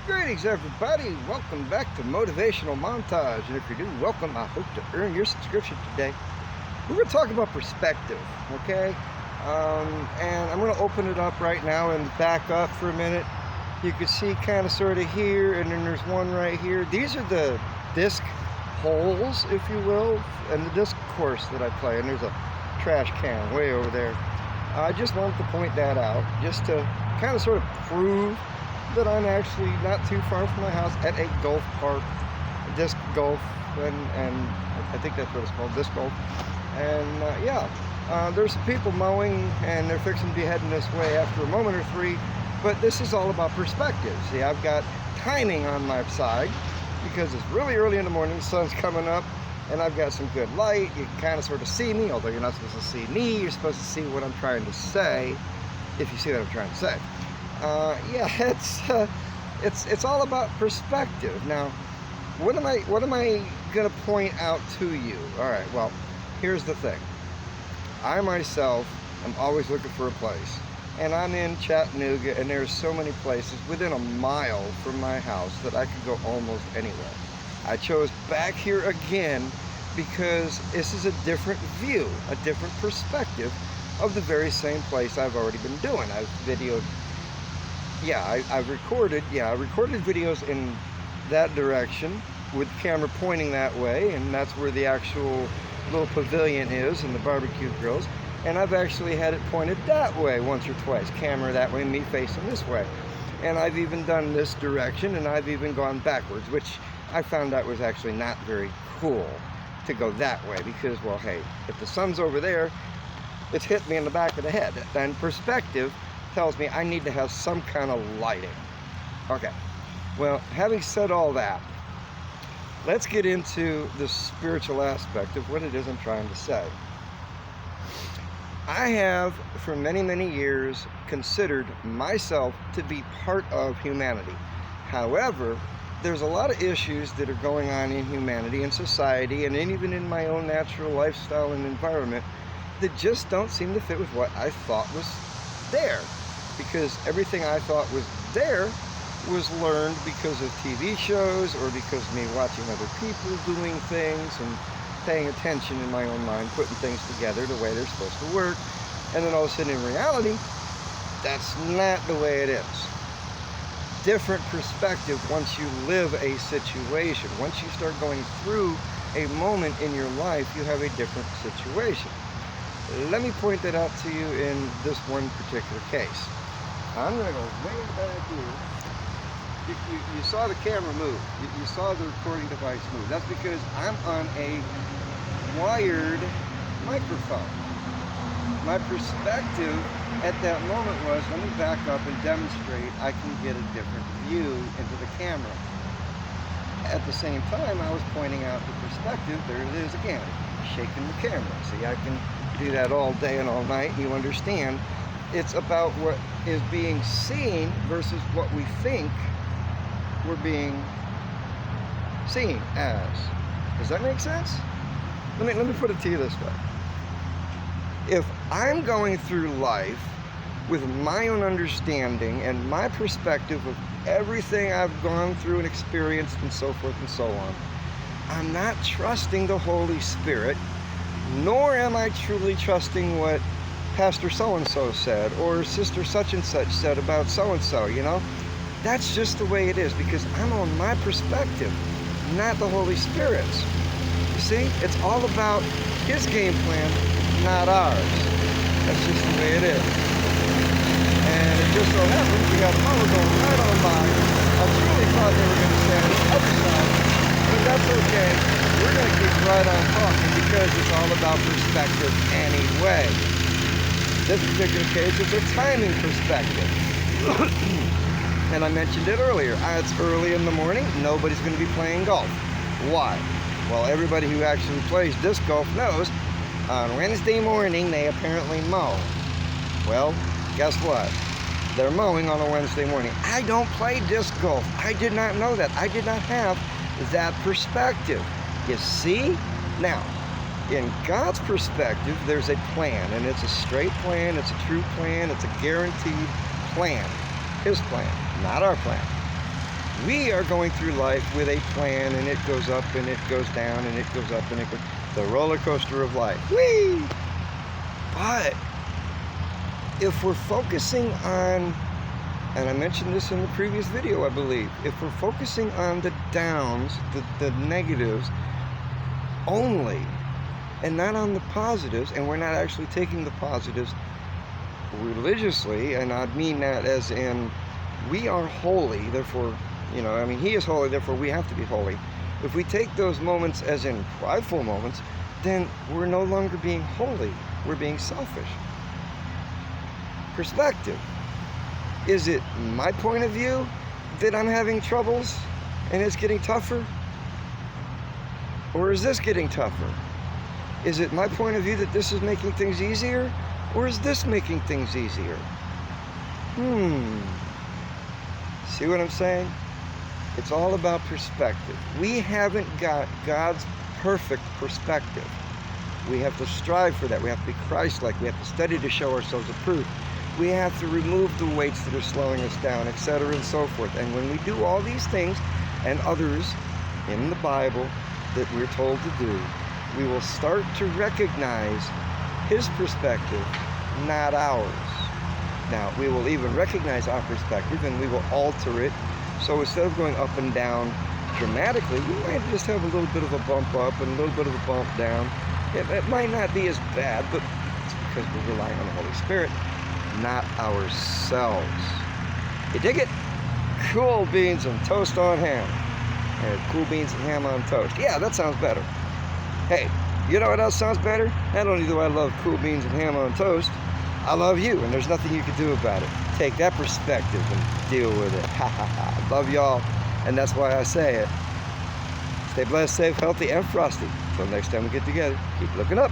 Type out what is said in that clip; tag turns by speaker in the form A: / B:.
A: Greetings, everybody. Welcome back to Motivational Montage. And if you're new, welcome. I hope to earn your subscription today. We're going to talk about perspective, okay? And I'm going to open it up right now and back up for a minute. You can see kind of sort of here, and then there's one right here. These are the disc holes, if you will, and the disc course that I play. And there's a trash can way over there. I just wanted to point that out just to kind of sort of prove that I'm actually not too far from my house at a golf park, disc golf, and I think that's what it's called, disc golf. And there's some people mowing, and they're fixing to be heading this way after a moment or three. But this is all about perspective. See, I've got timing on my side because it's really early in the morning, the sun's coming up, and I've got some good light. You can kind of sort of see me, although you're not supposed to see me. You're supposed to see what I'm trying to say, if you see what I'm trying to say. It's all about perspective. Now, what am I gonna point out to you? All right, well, here's the thing. I myself am always looking for a place, and I'm in Chattanooga, and there's so many places within a mile from my house that I could go almost anywhere. I chose back here again because this is a different view, a different perspective of the very same place I've already been doing. I've videoed. I recorded videos in that direction with the camera pointing that way, and that's where the actual little pavilion is and the barbecue grills. And I've actually had it pointed that way once or twice, camera that way, me facing this way. And I've even done this direction, and I've even gone backwards, which I found out was actually not very cool to go that way because, well, hey, if the sun's over there, it's hit me in the back of the head. And perspective tells me I need to have some kind of lighting. Okay, well, having said all that, let's get into the spiritual aspect of what it is I'm trying to say. I have, for many, many years, considered myself to be part of humanity. However, there's a lot of issues that are going on in humanity and society, and even in my own natural lifestyle and environment, that just don't seem to fit with what I thought was there. Because everything I thought was there was learned because of TV shows or because of me watching other people doing things and paying attention in my own mind, putting things together the way they're supposed to work. And then all of a sudden in reality, that's not the way it is. Different perspective once you live a situation. Once you start going through a moment in your life, you have a different situation. Let me point that out to you in this one particular case. I'm going to go way back here. You saw the camera move. You saw the recording device move. That's because I'm on a wired microphone. My perspective at that moment was, let me back up and demonstrate I can get a different view into the camera. At the same time, I was pointing out the perspective. There it is again, shaking the camera. See, I can do that all day and all night. You understand? It's about what is being seen versus what we think we're being seen as. Does that make sense? Let me put it to you this way. If I'm going through life with my own understanding and my perspective of everything I've gone through and experienced and so forth and so on, I'm not trusting the Holy Spirit, nor am I truly trusting what Pastor so-and-so said, or Sister such-and-such said about so-and-so, you know? That's just the way it is, because I'm on my perspective, not the Holy Spirit's. You see? It's all about His game plan, not ours. That's just the way it is. And it just so happens we got a mower going right on by. I truly thought they were going to stand on the other side, but that's okay. We're going to keep right on talking because it's all about perspective anyway. This particular case is a timing perspective. And I mentioned it earlier. It's early in the morning. Nobody's going to be playing golf. Why? Well, everybody who actually plays disc golf knows on Wednesday morning they apparently mow. Well, guess what? They're mowing on a Wednesday morning. I don't play disc golf. I did not know that. I did not have that perspective. You see? Now, in God's perspective, there's a plan, and it's a straight plan, it's a true plan, it's a guaranteed plan. His plan, not our plan. We are going through life with a plan, and it goes up and it goes down and it goes up and it goes, the roller coaster of life. Whee! But if we're focusing on, and I mentioned this in the previous video, I believe, if we're focusing on the downs, the negatives only, and not on the positives, and we're not actually taking the positives religiously, and I mean that as in, we are holy, therefore, he is holy, therefore we have to be holy. If we take those moments as in prideful moments, then we're no longer being holy, we're being selfish. Perspective. Is it my point of view that I'm having troubles and it's getting tougher? Or is this getting tougher? Is it my point of view that this is making things easier? Or is this making things easier? See what I'm saying? It's all about perspective. We haven't got God's perfect perspective. We have to strive for that. We have to be Christ-like. We have to study to show ourselves approved. We have to remove the weights that are slowing us down, etc. and so forth. And when we do all these things and others in the Bible that we're told to do, we will start to recognize His perspective, not ours. Now, we will even recognize our perspective and we will alter it. So instead of going up and down dramatically, we might just have a little bit of a bump up and a little bit of a bump down. It might not be as bad, but it's because we're relying on the Holy Spirit, not ourselves. You dig it? Cool beans and toast on ham. And cool beans and ham on toast. Yeah, that sounds better. Hey, you know what else sounds better? Not only do I love cool beans and ham on toast, I love you, and there's nothing you can do about it. Take that perspective and deal with it. Ha ha ha. Love y'all, and that's why I say it. Stay blessed, safe, healthy, and frosty. Until next time we get together, keep looking up.